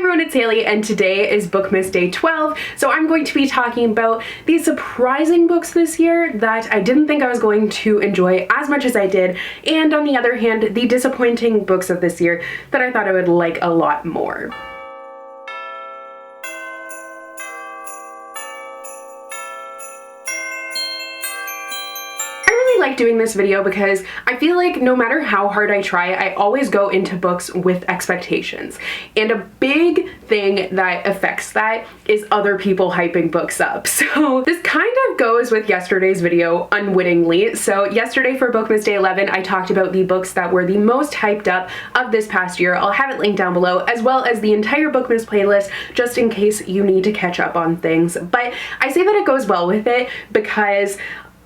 everyone, it's Haley, and today is Bookmas Day 12, so I'm going to be talking about the surprising books this year that I didn't think I was going to enjoy as much as I did, and on the other hand, the disappointing books of this year that I thought I would like a lot more. Like doing this video because I feel like no matter how hard I try, I always go into books with expectations, and a big thing that affects that is other people hyping books up. So this kind of goes with yesterday's video unwittingly. So yesterday for Bookmas Day 11, I talked about the books that were the most hyped up of this past year. I'll have it linked down below, as well as the entire Bookmas playlist, just in case you need to catch up on things. But I say that it goes well with it because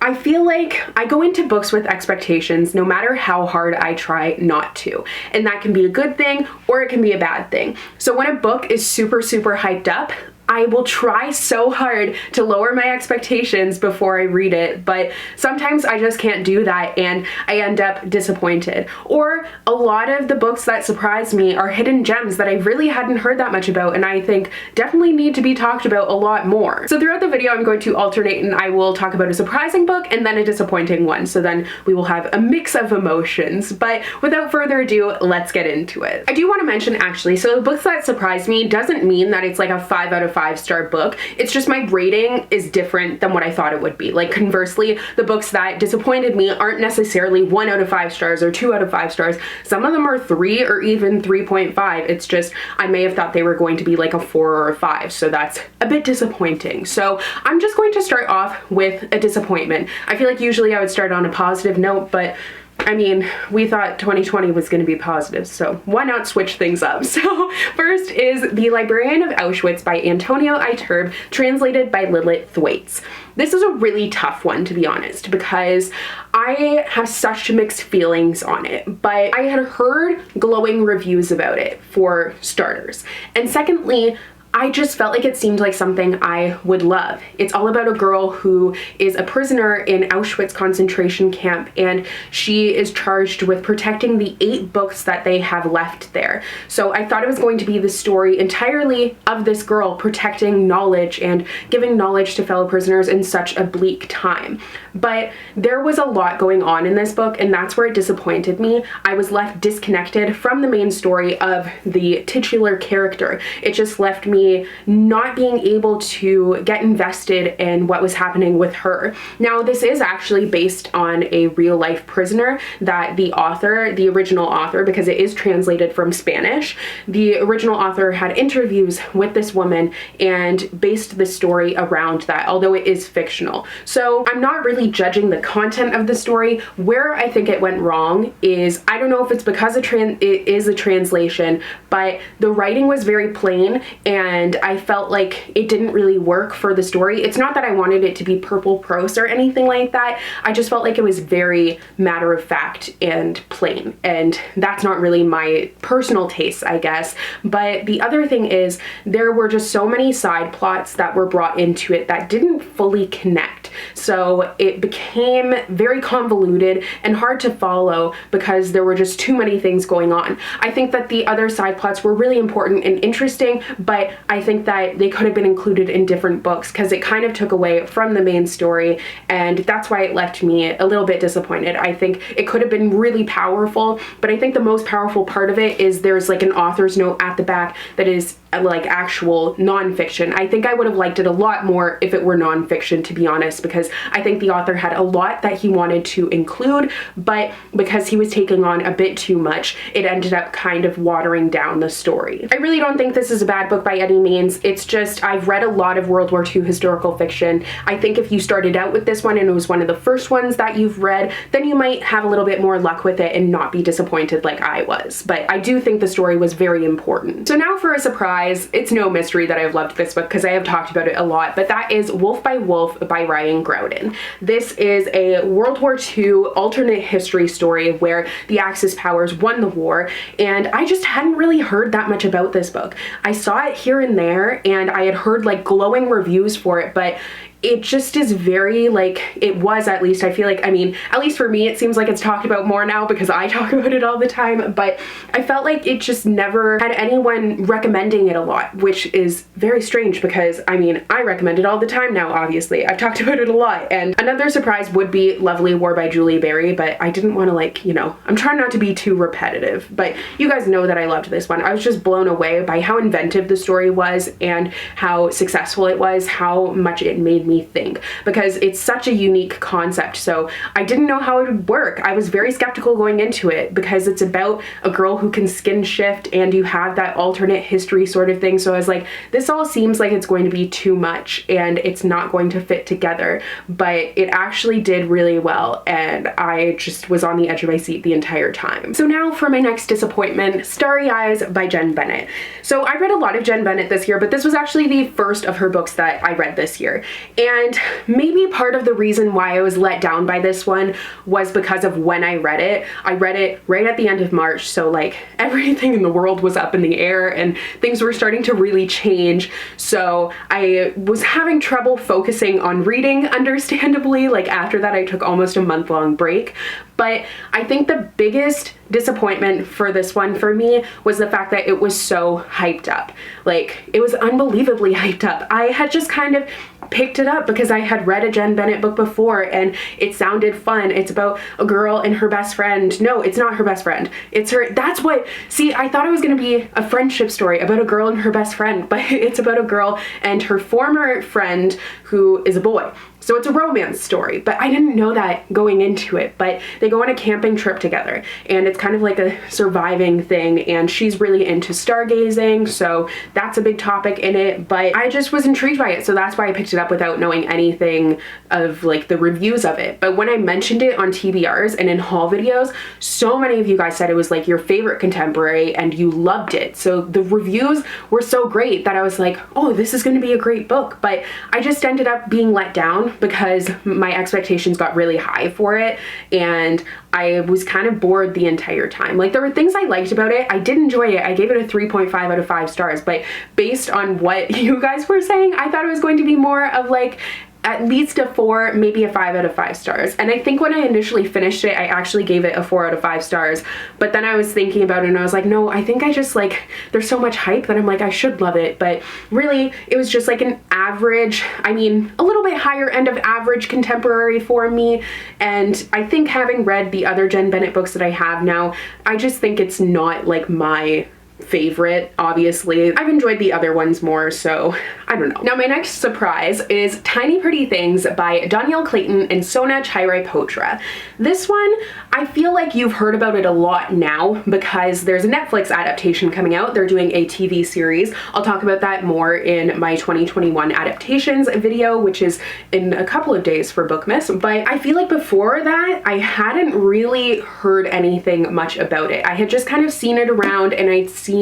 I feel like I go into books with expectations no matter how hard I try not to. And that can be a good thing or it can be a bad thing. So when a book is super hyped up, I will try so hard to lower my expectations before I read it, but sometimes I just can't do that and I end up disappointed. Or a lot of the books that surprise me are hidden gems that I really hadn't heard that much about and I think definitely need to be talked about a lot more. So throughout the video I'm going to alternate and I will talk about a surprising book and then a disappointing one, so then we will have a mix of emotions. But without further ado, let's get into it. I do want to mention actually, so the books that surprised me doesn't mean that it's like a 5 out of 5-star book. It's just my rating is different than what I thought it would be. Like conversely, the books that disappointed me aren't necessarily 1 out of 5 stars or 2 out of 5 stars. Some of them are 3 or even 3.5. It's just I may have thought they were going to be like a 4 or a 5, so that's a bit disappointing. So I'm just going to start off with a disappointment. I feel like usually I would start on a positive note, but I mean, we thought 2020 was going to be positive, so why not switch things up? So first is The Librarian of Auschwitz by Antonio Iturbe, translated by Lilit Thwaites. This is a really tough one, to be honest, because I have such mixed feelings on it, but I had heard glowing reviews about it, for starters. And secondly, I just felt like it seemed like something I would love. It's all about a girl who is a prisoner in Auschwitz concentration camp, and she is charged with protecting the 8 books that they have left there. So I thought it was going to be the story entirely of this girl protecting knowledge and giving knowledge to fellow prisoners in such a bleak time. But there was a lot going on in this book, and that's where it disappointed me. I was left disconnected from the main story of the titular character. It just left me not being able to get invested in what was happening with her. Now, this is actually based on a real life prisoner that the author, the original author, because it is translated from Spanish, the original author had interviews with this woman and based the story around that, although it is fictional. So I'm not really judging the content of the story. Where I think it went wrong is, I don't know if it's because it is a translation, but the writing was very plain and I felt like it didn't really work for the story. It's not that I wanted it to be purple prose or anything like that. I just felt like it was very matter of fact and plain, and that's not really my personal taste, I guess. But the other thing is there were just so many side plots that were brought into it that didn't fully connect. So it became very convoluted and hard to follow because there were just too many things going on. I think that the other side plots were really important and interesting, but I think that they could have been included in different books because it kind of took away from the main story, and that's why it left me a little bit disappointed. I think it could have been really powerful, but I think the most powerful part of it is there's like an author's note at the back that is like actual nonfiction. I think I would have liked it a lot more if it were nonfiction, to be honest, because I think the author had a lot that he wanted to include, but because he was taking on a bit too much, it ended up kind of watering down the story. I really don't think this is a bad book by any means. It's just, I've read a lot of World War II historical fiction. I think if you started out with this one and it was one of the first ones that you've read, then you might have a little bit more luck with it and not be disappointed like I was. But I do think the story was very important. So now for a surprise. It's no mystery that I've loved this book because I have talked about it a lot, but that is Wolf by Wolf by Graudin. This is a World War II alternate history story where the Axis powers won the war, and I just hadn't really heard that much about this book. I saw it here and there, and I had heard like glowing reviews for it, but it just is very, like, it was, at least I feel like, I mean, at least for me, it seems like it's talked about more now because I talk about it all the time, but I felt like it just never had anyone recommending it a lot, which is very strange because, I mean, I recommend it all the time now, obviously. I've talked about it a lot. And another surprise would be Lovely War by Julie Berry, but I didn't want to, like, you know, I'm trying not to be too repetitive, but you guys know that I loved this one. I was just blown away by how inventive the story was and how successful it was, how much it made me think, because it's such a unique concept. So I didn't know how it would work. I was very skeptical going into it because it's about a girl who can skin shift and you have that alternate history sort of thing. So I was like, this all seems like it's going to be too much and it's not going to fit together, but it actually did really well and I just was on the edge of my seat the entire time. So now for my next disappointment, Starry Eyes by Jenn Bennett. So I read a lot of Jenn Bennett this year, but this was actually the first of her books that I read this year. And maybe part of the reason why I was let down by this one was because of when I read it. I read it right at the end of March, so like everything in the world was up in the air and things were starting to really change. So I was having trouble focusing on reading, understandably. Like after that, I took almost a month-long break. But I think the biggest disappointment for this one for me was the fact that it was so hyped up. Like, it was unbelievably hyped up. I had just kind of picked it up because I had read a Jenn Bennett book before and it sounded fun. It's about a girl and her best friend. No, it's not her best friend. It's her, that's what, see, I thought it was gonna be a friendship story about a girl and her best friend, but it's about a girl and her former friend who is a boy. So it's a romance story, but I didn't know that going into it, but they go on a camping trip together and it's kind of like a surviving thing and she's really into stargazing, so that's a big topic in it, but I just was intrigued by it, so that's why I picked it up without knowing anything of like the reviews of it. But when I mentioned it on TBRs and in haul videos, so many of you guys said it was like your favorite contemporary and you loved it. So the reviews were so great that I was like, oh, this is going to be a great book, but I just ended up being let down because my expectations got really high for it and I was kind of bored the entire time. Like there were things I liked about it. I did enjoy it. I gave it a 3.5 out of 5 stars, but based on what you guys were saying, I thought it was going to be more of like at least a 4, maybe a 5 out of 5 stars. And I think when I initially finished it, I actually gave it a 4 out of 5 stars. But then I was thinking about it and I was like, no, I think I just like, there's so much hype that I'm like, I should love it. But really, it was just like an average, I mean, a little bit higher end of average contemporary for me. And I think having read the other Jenn Bennett books that I have now, I just think it's not like my favorite. Obviously I've enjoyed the other ones more, so I don't know. Now my next surprise is Tiny Pretty Things by Dhonielle, Clayton, and Sona Charaipotra. This one, I feel like you've heard about it a lot now because there's a Netflix adaptation coming out. They're doing a TV series. I'll talk about that more in my 2021 adaptations video, which is in a couple of days for Bookmas. But I feel like before that, I hadn't really heard anything much about it. I had just kind of seen it around and I'd seen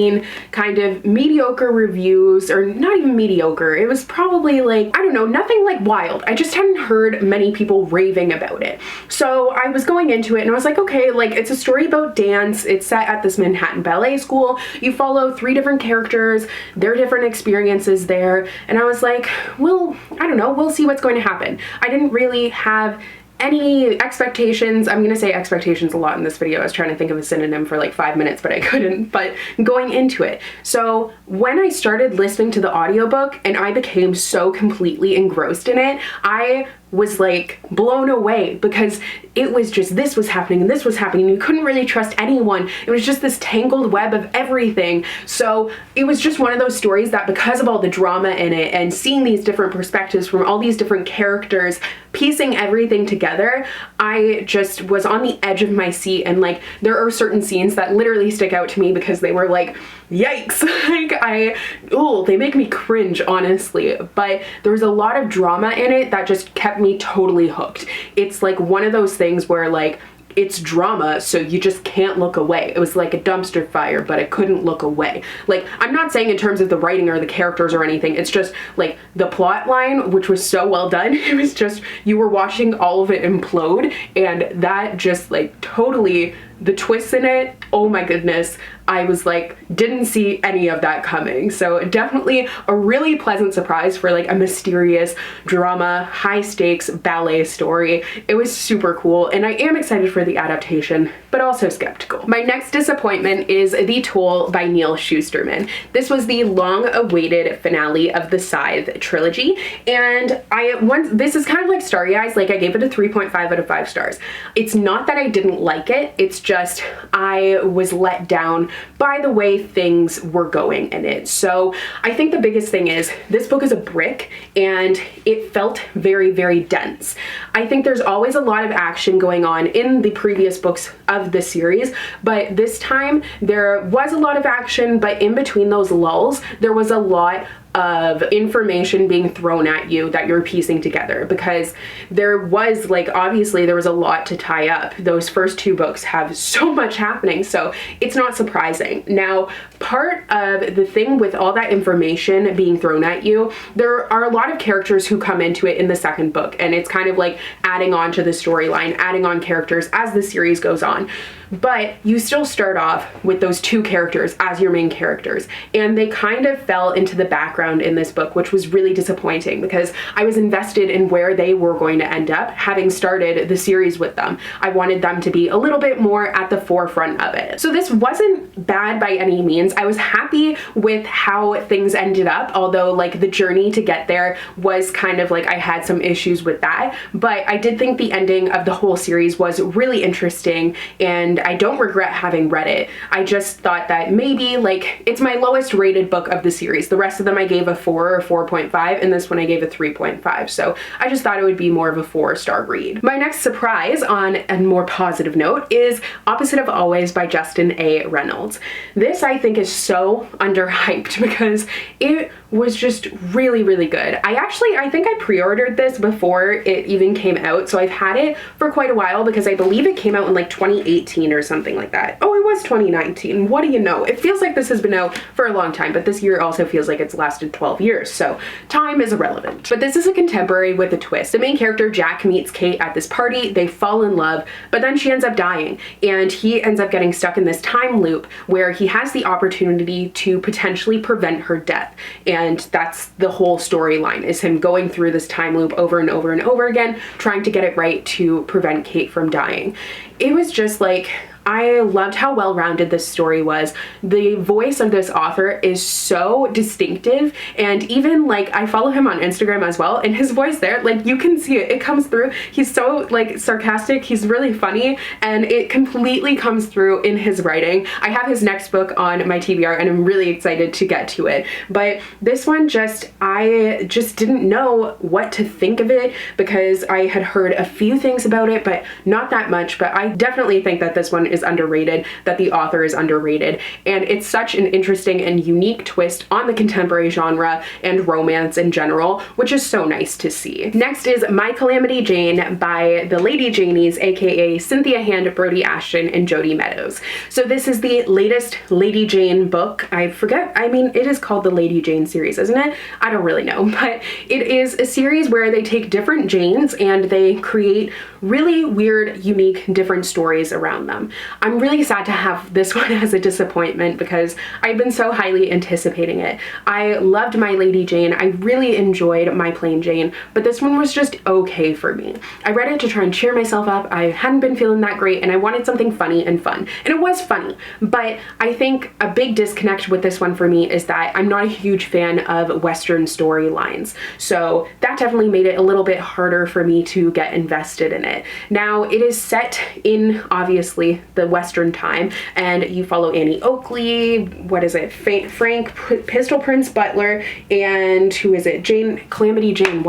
kind of mediocre reviews, or not even mediocre. It was probably like, I don't know, nothing like wild. I just hadn't heard many people raving about it. So I was going into it and I was like, okay, like it's a story about dance. It's set at this Manhattan ballet school. You follow 3 different characters, their different experiences there. And I was like, well, I don't know, we'll see what's going to happen. I didn't really have any expectations. I'm gonna say expectations a lot in this video. I was trying to think of a synonym for like 5 minutes, but I couldn't. But going into it, so when I started listening to the audiobook and I became so completely engrossed in it, I was like blown away because it was just, this was happening and this was happening. You couldn't really trust anyone. It was just this tangled web of everything. So it was just one of those stories that because of all the drama in it and seeing these different perspectives from all these different characters, piecing everything together, I just was on the edge of my seat. And like, there are certain scenes that literally stick out to me because they were like, yikes, like they make me cringe, honestly. But there was a lot of drama in it that just kept me totally hooked. It's like one of those things where like, it's drama, so you just can't look away. It was like a dumpster fire, but I couldn't look away. Like, I'm not saying in terms of the writing or the characters or anything, it's just like the plot line, which was so well done. It was just, you were watching all of it implode, and that just like totally, the twists in it, oh my goodness, I was like, didn't see any of that coming. So definitely a really pleasant surprise for like a mysterious drama, high stakes ballet story. It was super cool, and I am excited for the adaptation, but also skeptical. My next disappointment is The Toll by Neal Shusterman. This was the long-awaited finale of the Scythe trilogy, and this is kind of like Starry Eyes. Like, I gave it a 3.5 out of 5 stars. It's not that I didn't like it, it's just I was let down by the way things were going in it. So I think the biggest thing is this book is a brick, and it felt very, very dense. I think there's always a lot of action going on in the previous books of the series, but this time there was a lot of action, but in between those lulls, there was a lot of information being thrown at you that you're piecing together, because there was like, obviously there was a lot to tie up. Those first 2 books have so much happening, so it's not surprising. Now, part of the thing with all that information being thrown at you, there are a lot of characters who come into it in the second book, and it's kind of like adding on to the storyline, adding on characters as the series goes on. But you still start off with those 2 characters as your main characters, and they kind of fell into the background in this book, which was really disappointing because I was invested in where they were going to end up, having started the series with them. I wanted them to be a little bit more at the forefront of it. So this wasn't bad by any means. I was happy with how things ended up, although like the journey to get there was kind of like I had some issues with that, but I did think the ending of the whole series was really interesting, and I don't regret having read it. I just thought that maybe like it's my lowest rated book of the series. The rest of them I gave a 4 or 4.5, and this one I gave a 3.5. So I just thought it would be more of a 4-star read. My next surprise, on a more positive note, is Opposite of Always by Justin A. Reynolds. This I think is so underhyped because it was just really, really good. I think I pre-ordered this before it even came out, so I've had it for quite a while because I believe it came out in like 2018 or something like that. Oh, it was 2019. What do you know? It feels like this has been out for a long time, but this year also feels like it's lasted 12 years, so time is irrelevant. But this is a contemporary with a twist. The main character, Jack, meets Kate at this party. They fall in love, but then she ends up dying, and he ends up getting stuck in this time loop where he has the opportunity to potentially prevent her death. And that's the whole storyline, is him going through this time loop over and over and over again, trying to get it right to prevent Kate from dying. It was just like, I loved how well-rounded this story was. The voice of this author is so distinctive, and even like I follow him on Instagram as well, and his voice there, like you can see it, it comes through. He's so like sarcastic, he's really funny, and it completely comes through in his writing. I have his next book on my TBR, and I'm really excited to get to it. But this one I just didn't know what to think of it because I had heard a few things about it, but not that much. But I definitely think that this one is underrated, that the author is underrated, and it's such an interesting and unique twist on the contemporary genre and romance in general, which is so nice to see. Next is My Calamity Jane by the Lady Janies, aka Cynthia Hand, Brodi Ashton, and Jodi Meadows. So this is the latest Lady Jane book. It is called the Lady Jane series, isn't it? I don't really know, but it is a series where they take different Janes and they create really weird, unique, different stories around them. I'm really sad to have this one as a disappointment because I've been so highly anticipating it. I loved My Lady Jane. I really enjoyed My Plain Jane, but this one was just okay for me. I read it to try and cheer myself up. I hadn't been feeling that great, and I wanted something funny and fun. And it was funny, but I think a big disconnect with this one for me is that I'm not a huge fan of Western storylines. So that definitely made it a little bit harder for me to get invested in it. Now, it is set in, obviously, the Western time, and you follow Annie Oakley, Frank Pistol Prince Butler, and who is it? Calamity Jane.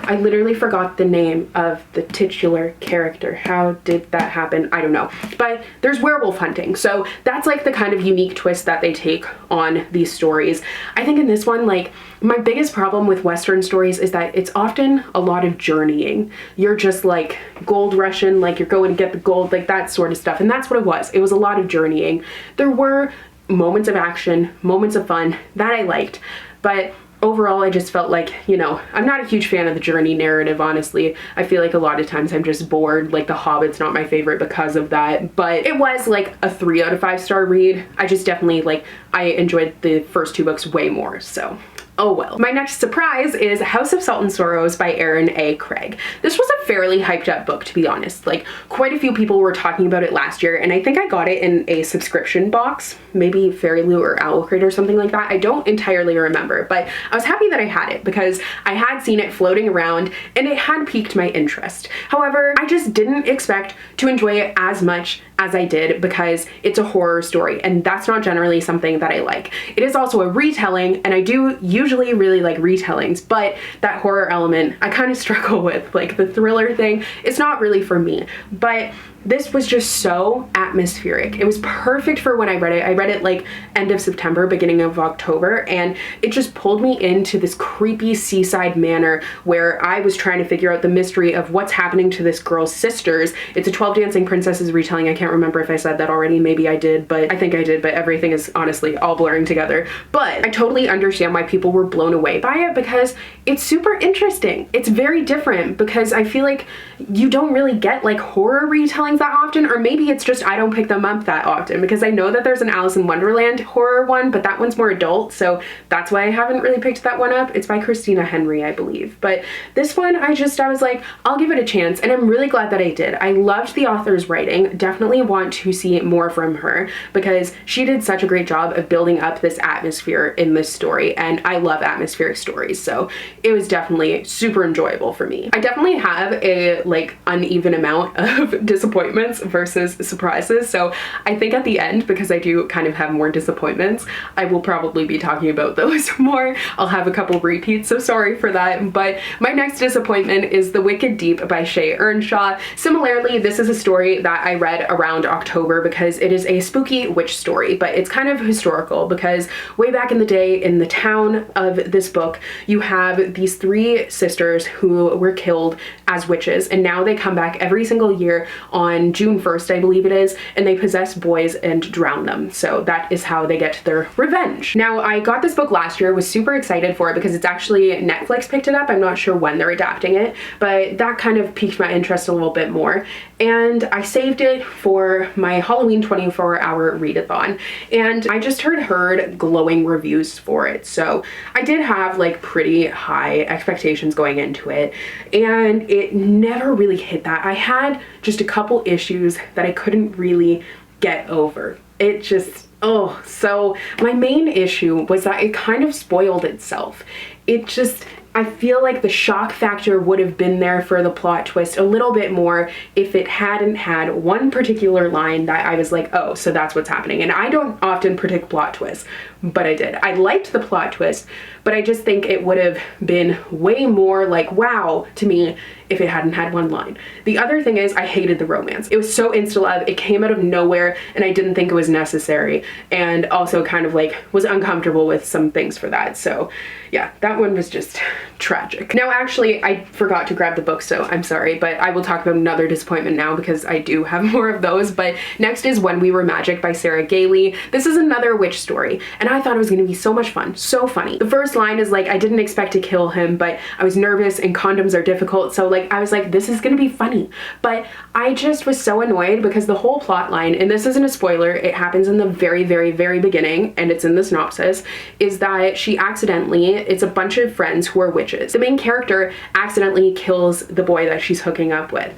I literally forgot the name of the titular character. How did that happen? I don't know. But there's werewolf hunting, so that's like the kind of unique twist that they take on these stories. I think in this one, like, my biggest problem with Western stories is that it's often a lot of journeying. You're just like gold rushing, like you're going to get the gold, like that sort of stuff. And that's what it was. It was a lot of journeying. There were moments of action, moments of fun that I liked, but overall, I just felt like, you know, I'm not a huge fan of the journey narrative, honestly. I feel like a lot of times I'm just bored. Like, The Hobbit's not my favorite because of that, but it was like a 3 out of 5 star read. I just definitely, like, I enjoyed the first 2 books way more, so. Oh well. My next surprise is House of Salt and Sorrows by Erin A. Craig. This was a fairly hyped up book, to be honest. Like, quite a few people were talking about it last year, and I think I got it in a subscription box, maybe Fairy Loo or Owl Crate or something like that. I don't entirely remember, but I was happy that I had it because I had seen it floating around and it had piqued my interest. However, I just didn't expect to enjoy it as much as I did because it's a horror story, and that's not generally something that I like. It is also a retelling, and I do usually really like retellings, but that horror element I kind of struggle with. Like, the thriller thing, it's not really for me, but this was just so atmospheric. It was perfect for when I read it. I read it like end of September, beginning of October, and it just pulled me into this creepy seaside manor where I was trying to figure out the mystery of what's happening to this girl's sisters. It's a 12 Dancing Princesses retelling. I can't remember if I said that already. Maybe I did, but I think I did, but everything is honestly all blurring together. But I totally understand why people were blown away by it because it's super interesting. It's very different because I feel like you don't really get like horror retellings that often, or maybe it's just I don't pick them up that often because I know that there's an Alice in Wonderland horror one, but that one's more adult, so that's why I haven't really picked that one up. It's by Christina Henry, I believe. But this one, I was like, I'll give it a chance, and I'm really glad that I did. I loved the author's writing. Definitely want to see more from her because she did such a great job of building up this atmosphere in this story, and I love atmospheric stories, so it was definitely super enjoyable for me. I definitely have a like uneven amount of disappointments versus surprises, so I think at the end, because I do kind of have more disappointments, I will probably be talking about those more. I'll have a couple repeats, so sorry for that. But my next disappointment is The Wicked Deep by Shea Earnshaw. Similarly, this is a story that I read around October because it is a spooky witch story, but it's kind of historical because way back in the day in the town of this book, you have these 3 sisters who were killed as witches, and now they come back every single year on June 1st, I believe it is, and they possess boys and drown them. So that is how they get their revenge. Now, I got this book last year, was super excited for it because it's actually Netflix picked it up. I'm not sure when they're adapting it, but that kind of piqued my interest a little bit more. And I saved it for my Halloween 24-hour readathon, and I just heard glowing reviews for it. So I did have like pretty high expectations going into it, and it never really hit that. I had just a couple issues that I couldn't really get over. It just, oh, so my main issue was that it kind of spoiled itself. It just, I feel like the shock factor would have been there for the plot twist a little bit more if it hadn't had one particular line that I was like, oh, so that's what's happening. And I don't often predict plot twists, but I did. I liked the plot twist, but I just think it would have been way more like wow to me if it hadn't had one line. The other thing is I hated the romance. It was so insta-love, it came out of nowhere, and I didn't think it was necessary, and also kind of like was uncomfortable with some things for that. So yeah, that one was just tragic. Now actually, I forgot to grab the book, so I'm sorry, but I will talk about another disappointment now because I do have more of those. But next is When We Were Magic by Sarah Gailey. This is another witch story, and I thought it was gonna be so much fun, so funny. The first line is like, I didn't expect to kill him, but I was nervous and condoms are difficult, so like I was like, this is gonna be funny. But I just was so annoyed because the whole plot line, and this isn't a spoiler, it happens in the very, very, very beginning, and it's in the synopsis, is that she accidentally, it's a bunch of friends who are witches. The main character accidentally kills the boy that she's hooking up with.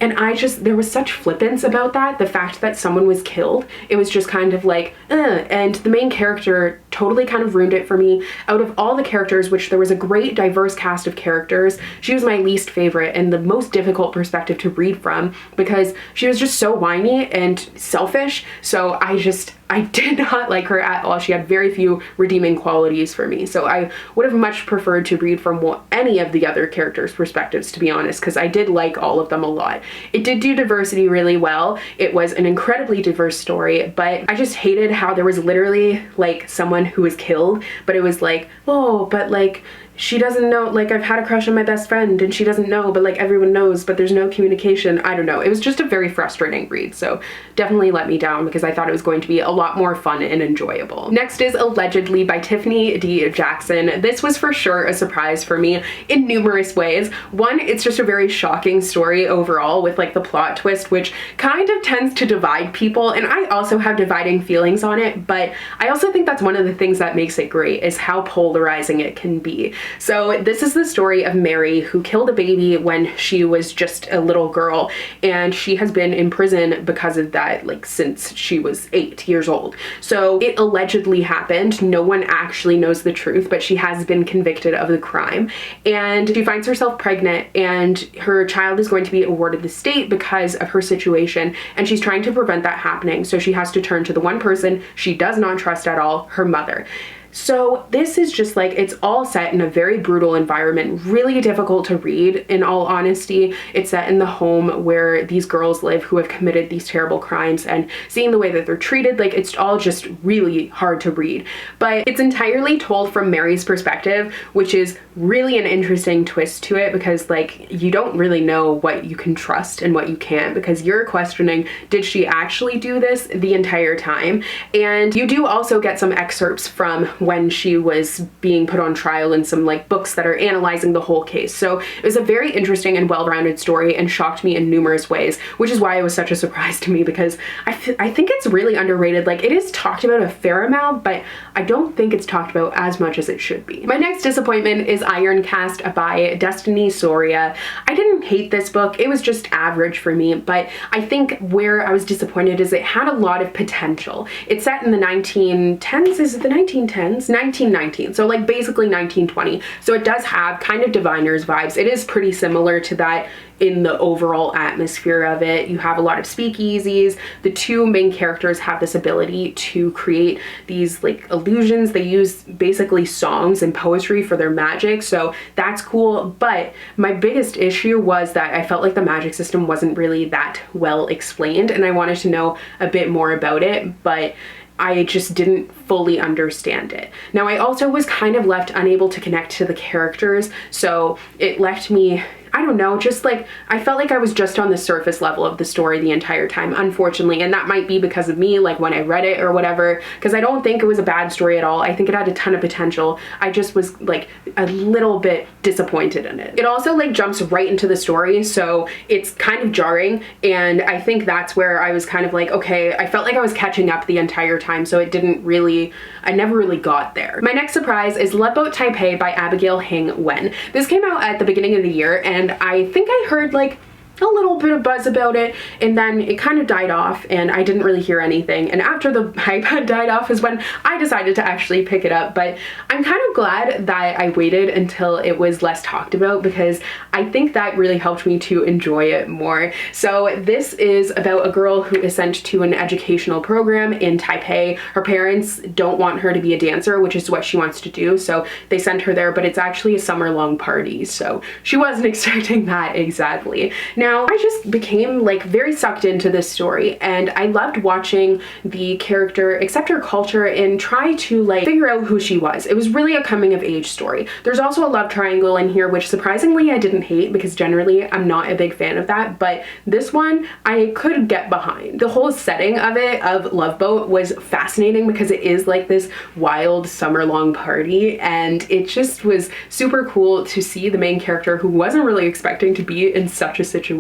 And there was such flippance about that, the fact that someone was killed. It was just kind of like, and the main character totally kind of ruined it for me. Out of all the characters, which there was a great diverse cast of characters, she was my least favorite and the most difficult perspective to read from because she was just so whiny and selfish. So I did not like her at all. She had very few redeeming qualities for me. So I would have much preferred to read from any of the other characters' perspectives, to be honest, because I did like all of them a lot. It did do diversity really well. It was an incredibly diverse story, but I just hated how there was literally like someone who was killed, but it was like, oh, but like she doesn't know, like, I've had a crush on my best friend and she doesn't know, but like everyone knows, but there's no communication. I don't know. It was just a very frustrating read, so definitely let me down because I thought it was going to be a lot more fun and enjoyable. Next is Allegedly by Tiffany D. Jackson. This was for sure a surprise for me in numerous ways. One, it's just a very shocking story overall with like the plot twist, which kind of tends to divide people, and I also have dividing feelings on it, but I also think that's one of the things that makes it great is how polarizing it can be. So this is the story of Mary, who killed a baby when she was just a little girl, and she has been in prison because of that, like, since she was 8 years old. So it allegedly happened. No one actually knows the truth, but she has been convicted of the crime, and she finds herself pregnant, and her child is going to be awarded the state because of her situation, and she's trying to prevent that happening. So she has to turn to the one person she does not trust at all, her mother. So this is just like, it's all set in a very brutal environment, really difficult to read in all honesty. It's set in the home where these girls live who have committed these terrible crimes, and seeing the way that they're treated, like, it's all just really hard to read. But it's entirely told from Mary's perspective, which is really an interesting twist to it, because like, you don't really know what you can trust and what you can't, because you're questioning, did she actually do this the entire time? And you do also get some excerpts from when she was being put on trial and some like books that are analyzing the whole case. So it was a very interesting and well-rounded story and shocked me in numerous ways, which is why it was such a surprise to me, because I think it's really underrated. Like, it is talked about a fair amount, but I don't think it's talked about as much as it should be. My next disappointment is Iron Cast by Destiny Soria. I didn't hate this book. It was just average for me, but I think where I was disappointed is it had a lot of potential. It's set in the 1910s. Is it the 1910s? 1919, so like basically 1920. So it does have kind of diviners vibes. It is pretty similar to that in the overall atmosphere of it. You have a lot of speakeasies. The two main characters have this ability to create these like illusions. They use basically songs and poetry for their magic, so that's cool. But my biggest issue was that I felt like the magic system wasn't really that well explained, and I wanted to know a bit more about it, but I just didn't fully understand it. Now, I also was kind of left unable to connect to the characters, so it left me, I don't know, just like, I felt like I was just on the surface level of the story the entire time, unfortunately, and that might be because of me, like when I read it or whatever, because I don't think it was a bad story at all. I think it had a ton of potential. I just was like a little bit disappointed in it. It also like jumps right into the story, so it's kind of jarring, and I think that's where I was kind of like, okay, I felt like I was catching up the entire time, so it didn't really, I never really got there. My next surprise is Loveboat Taipei by Abigail Hing Wen. This came out at the beginning of the year, and I think I heard like a little bit of buzz about it, and then it kind of died off and I didn't really hear anything, and after the hype had died off is when I decided to actually pick it up. But I'm kind of glad that I waited until it was less talked about, because I think that really helped me to enjoy it more. So this is about a girl who is sent to an educational program in Taipei. Her parents don't want her to be a dancer, which is what she wants to do, so they send her there, but it's actually a summer-long party, so she wasn't expecting that exactly. Now, I just became like very sucked into this story, and I loved watching the character accept her culture and try to like figure out who she was. It was really a coming of age story. There's also a love triangle in here, which surprisingly I didn't hate, because generally I'm not a big fan of that, but this one I could get behind. The whole setting of it, of Loveboat, was fascinating because it is like this wild summer-long party, and it just was super cool to see the main character, who wasn't really expecting to be in such a situation,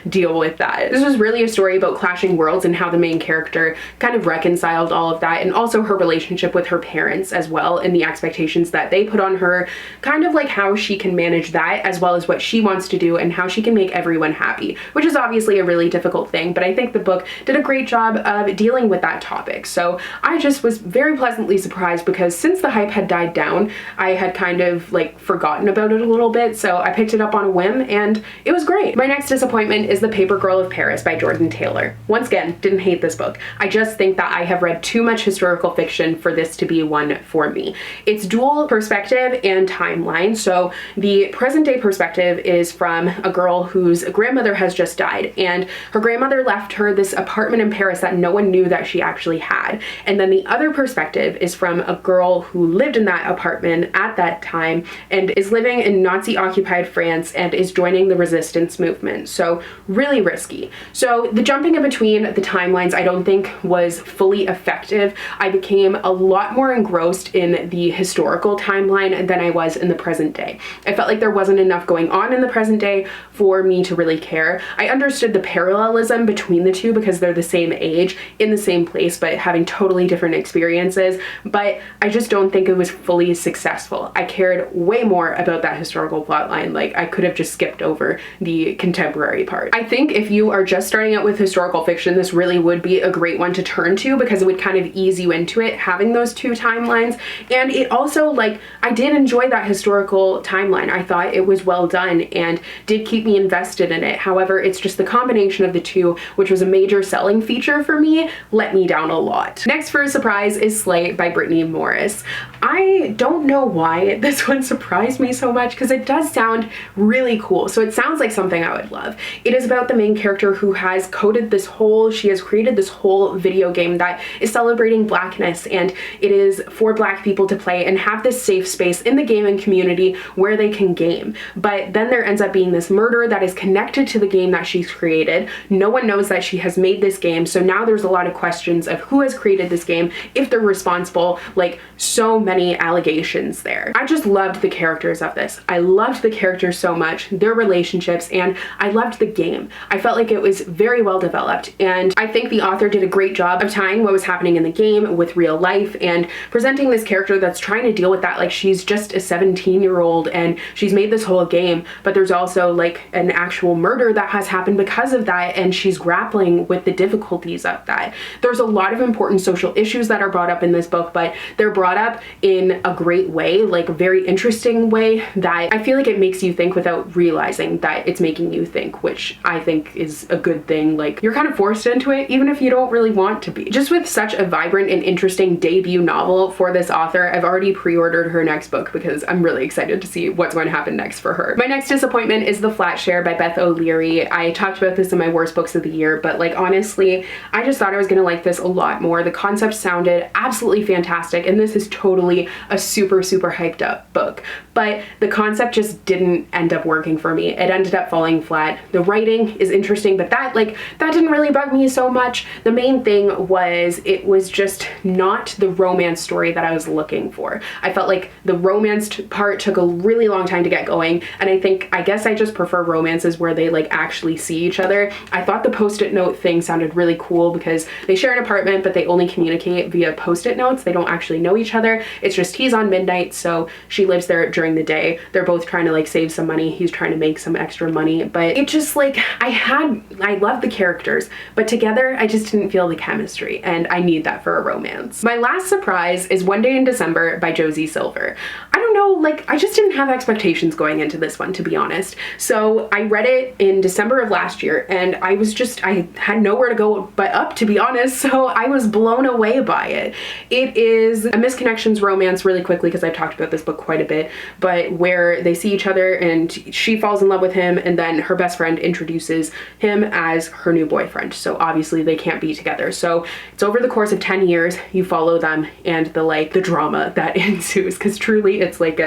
deal with that. This was really a story about clashing worlds and how the main character kind of reconciled all of that, and also her relationship with her parents as well, and the expectations that they put on her, kind of like how she can manage that as well as what she wants to do and how she can make everyone happy, which is obviously a really difficult thing, but I think the book did a great job of dealing with that topic. So I just was very pleasantly surprised, because since the hype had died down, I had kind of like forgotten about it a little bit, so I picked it up on a whim and it was great. My next next disappointment is The Paper Girl of Paris by Jordan Taylor. Once again, didn't hate this book. I just think that I have read too much historical fiction for this to be one for me. It's dual perspective and timeline. So the present day perspective is from a girl whose grandmother has just died, and her grandmother left her this apartment in Paris that no one knew that she actually had. And then the other perspective is from a girl who lived in that apartment at that time and is living in Nazi-occupied France and is joining the resistance movement. So really risky. So the jumping in between the timelines I don't think was fully effective. I became a lot more engrossed in the historical timeline than I was in the present day. I felt like there wasn't enough going on in the present day for me to really care. I understood the parallelism between the two because they're the same age, in the same place, but having totally different experiences, but I just don't think it was fully successful. I cared way more about that historical plotline. Like, I could have just skipped over the contemporary part. I think if you are just starting out with historical fiction, this really would be a great one to turn to because it would kind of ease you into it, having those two timelines. And it also, like, I did enjoy that historical timeline. I thought it was well done and did keep me invested in it. However, it's just the combination of the two, which was a major selling feature for me, let me down a lot. Next for a surprise is Slay by Brittany Morris. I don't know why this one surprised me so much because it does sound really cool. So it sounds like something I would love. It is about the main character who has she has created this whole video game that is celebrating blackness, and it is for black people to play and have this safe space in the gaming community where they can game. But then there ends up being this murder that is connected to the game that she's created. No one knows that she has made this game, so now there's a lot of questions of who has created this game, if they're responsible, like so many allegations there. I just loved the characters of this. I loved the characters so much, their relationships, and I loved the game. I felt like it was very well developed, and I think the author did a great job of tying what was happening in the game with real life and presenting this character that's trying to deal with that. Like, she's just a 17-year-old and she's made this whole game, but there's also like an actual murder that has happened because of that, and she's grappling with the difficulties of that. There's a lot of important social issues that are brought up in this book, but they're brought up in a great way, like a very interesting way that I feel like it makes you think without realizing that it's making you think, which I think is a good thing. Like, you're kind of forced into it even if you don't really want to be. Just with such a vibrant and interesting debut novel for this author, I've already pre-ordered her next book because I'm really excited to see what's going to happen next for her. My next disappointment is The Flat Share by Beth O'Leary. I talked about this in my worst books of the year, but like, honestly, I just thought I was gonna like this a lot more. The concept sounded absolutely fantastic, and this is totally a super hyped up book, but the concept just didn't end up working for me. It ended up falling flat. The writing is interesting, but that didn't really bug me so much. The main thing was it was just not the romance story that I was looking for. I felt like the romance part took a really long time to get going, and I guess I just prefer romances where they like actually see each other. I thought the post-it note thing sounded really cool because they share an apartment, but they only communicate via post-it notes. They don't actually know each other. It's just he's on midnight, so she lives there during the day. They're both trying to like save some money. He's trying to make some extra money, but it just like, I love the characters, but together I just didn't feel the chemistry, and I need that for a romance. My last surprise is One Day in December by Josie Silver. I don't know, like, I just didn't have expectations going into this one, to be honest. So I read it in December of last year, and I had nowhere to go but up, to be honest, so I was blown away by it. It is a misconnections romance, really quickly, because I've talked about this book quite a bit, but where they see each other and she falls in love with him, and then her best friend introduces him as her new boyfriend. So obviously they can't be together. So it's over the course of 10 years, you follow them and the drama that ensues, because truly it's like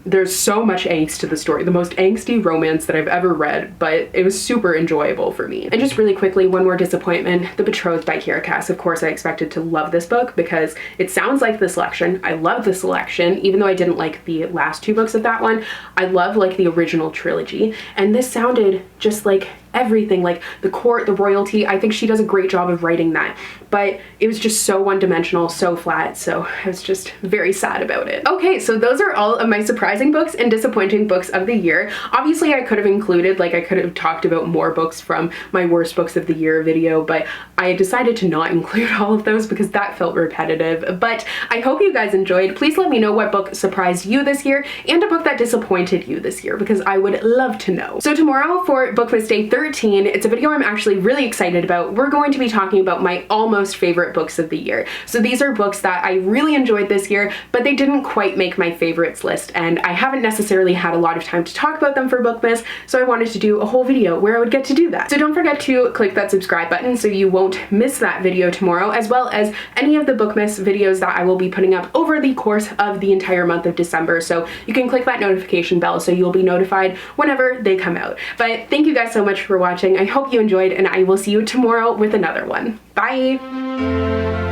there's so much angst to the story. The most angsty romance that I've ever read, but it was super enjoyable for me. And just really quickly, one more disappointment, The Betrothed by Kiera Cass. Of course, I expected to love this book because it sounds like the selection. I love the selection, even though I didn't like the last two books of that one. I love like the original trilogy, and this sounded just like everything, like the court, the royalty. I think she does a great job of writing that, but it was just so one-dimensional, so flat, so I was just very sad about it. Okay, so those are all of my surprising books and disappointing books of the year. Obviously, I could have included, like, I could have talked about more books from my worst books of the year video, but I decided to not include all of those because that felt repetitive. But I hope you guys enjoyed. Please let me know what book surprised you this year and a book that disappointed you this year, because I would love to know. So tomorrow for Bookmas Day 13, it's a video I'm actually really excited about. We're going to be talking about my almost favorite books of the year. So these are books that I really enjoyed this year, but they didn't quite make my favorites list, and I haven't necessarily had a lot of time to talk about them for Bookmas, so I wanted to do a whole video where I would get to do that. So don't forget to click that subscribe button so you won't miss that video tomorrow, as well as any of the Bookmas videos that I will be putting up over the course of the entire month of December. So you can click that notification bell so you'll be notified whenever they come out. But thank you guys so much for watching. I hope you enjoyed, and I will see you tomorrow with another one. Bye!